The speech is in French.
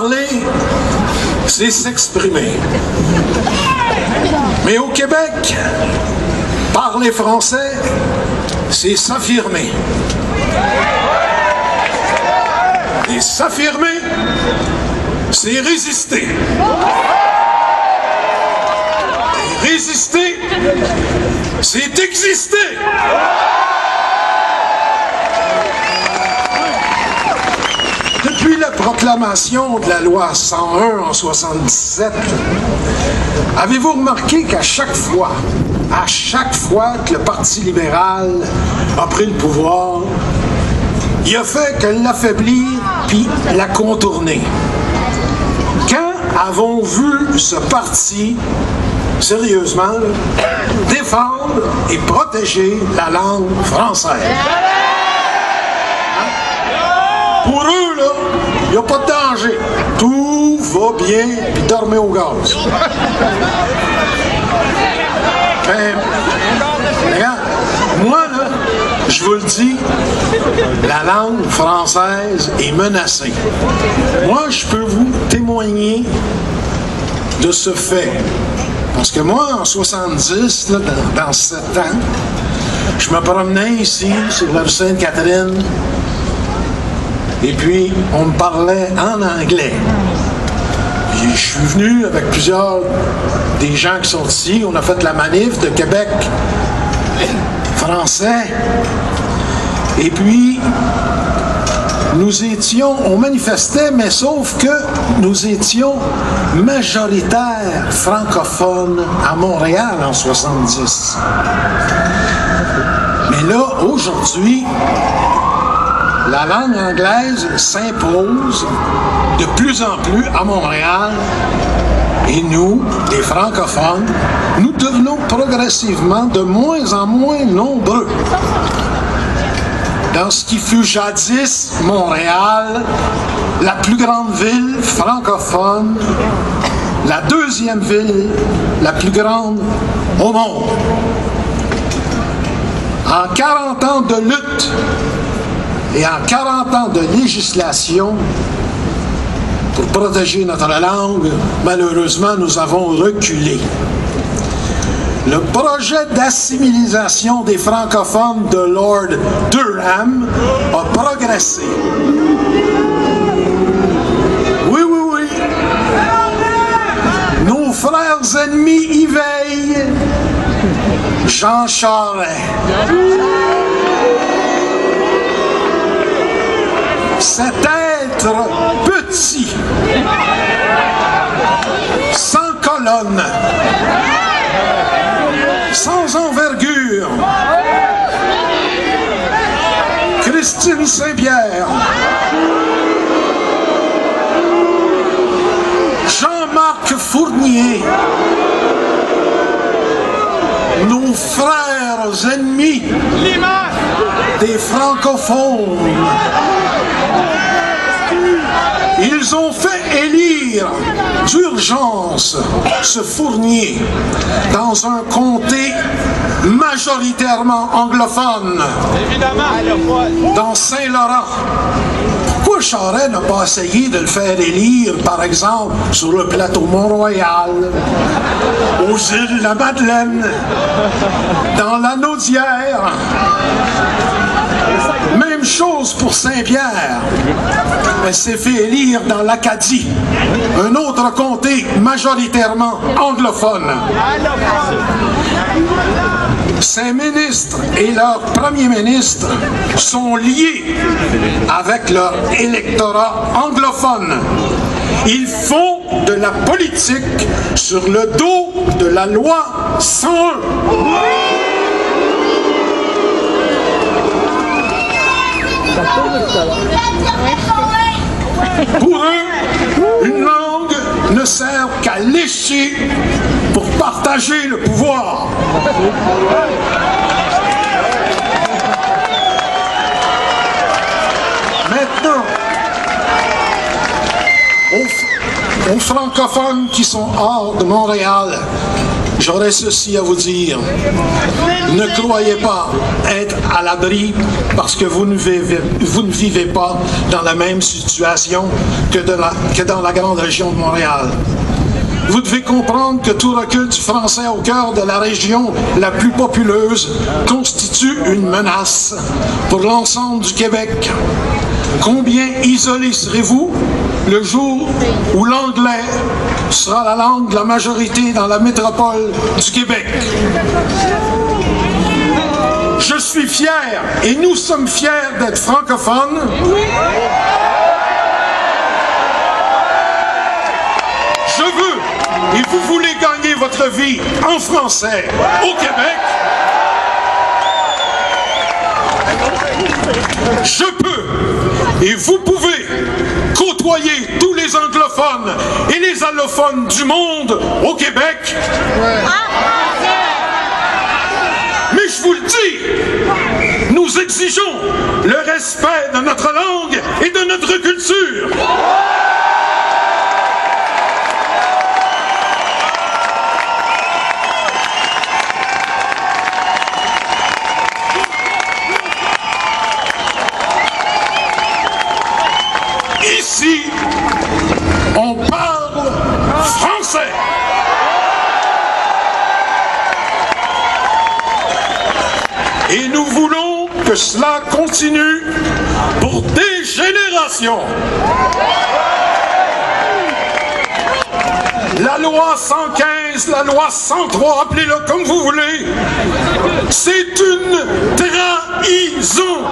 Parler, c'est s'exprimer. Mais au Québec, parler français, c'est s'affirmer. Et s'affirmer, c'est résister. Et résister, c'est exister. Depuis la proclamation de la loi 101 en 1977, avez-vous remarqué qu'à chaque fois que le Parti libéral a pris le pouvoir, il a fait que l'affaiblir puis la contourner? Quand avons vu ce parti, sérieusement, défendre et protéger la langue française? Pour eux, là, il n'y a pas de danger. Tout va bien, puis dormez au gaz. Regarde, moi, là, je vous le dis, la langue française est menacée. Moi, je peux vous témoigner de ce fait. Parce que moi, en 70, là, dans 7 ans, je me promenais ici, sur la rue Sainte-Catherine, et puis on me parlait en anglais. Puis je suis venu avec plusieurs des gens qui sont ici, on a fait la manif de Québec français, et puis on manifestait, mais sauf que nous étions majoritaires francophones à Montréal en 70. Mais là, aujourd'hui, la langue anglaise s'impose de plus en plus à Montréal et nous, les francophones, nous devenons progressivement de moins en moins nombreux. Dans ce qui fut jadis Montréal, la plus grande ville francophone, la deuxième ville la plus grande au monde. En 40 ans de lutte et en 40 ans de législation pour protéger notre langue, malheureusement, nous avons reculé. Le projet d'assimilisation des francophones de Lord Durham a progressé. Oui, oui, oui. Nos frères ennemis y veillent. Jean Charest. Cet être petit, sans colonne, sans envergure, Christine Saint-Pierre, Jean-Marc Fournier, nos frères ennemis des francophones. Ils ont fait élire d'urgence ce Fournier dans un comté majoritairement anglophone, dans Saint-Laurent. Pourquoi Charest n'a pas essayé de le faire élire, par exemple, sur le plateau Mont-Royal, aux îles de la Madeleine, dans l'Anneau d'Hyères? Même chose pour Saint-Pierre. Elle s'est fait élire dans l'Acadie, un autre comté majoritairement anglophone. Ces ministres et leur premier ministre sont liés avec leur électorat anglophone. Ils font de la politique sur le dos de la loi 101. Pour eux, une langue ne sert qu'à lécher pour partager le pouvoir. Maintenant, aux francophones qui sont hors de Montréal, j'aurais ceci à vous dire. Ne croyez pas être à l'abri parce que vous ne vivez pas dans la même situation que dans la grande région de Montréal. Vous devez comprendre que tout recul du français au cœur de la région la plus populeuse constitue une menace pour l'ensemble du Québec. Combien isolés serez-vous le jour où l'anglais sera la langue de la majorité dans la métropole du Québec? Je suis fier, et nous sommes fiers d'être francophones. Je veux, et vous voulez gagner votre vie en français au Québec. Je peux, et vous pouvez côtoyer tous les anglophones et les allophones du monde au Québec. Mais je vous le dis, nous exigeons le respect de notre langue et de notre culture. Ici, on parle français. Et nous voulons que cela continue pour des générations. La loi 115, la loi 103, appelez-le comme vous voulez, c'est une trahison.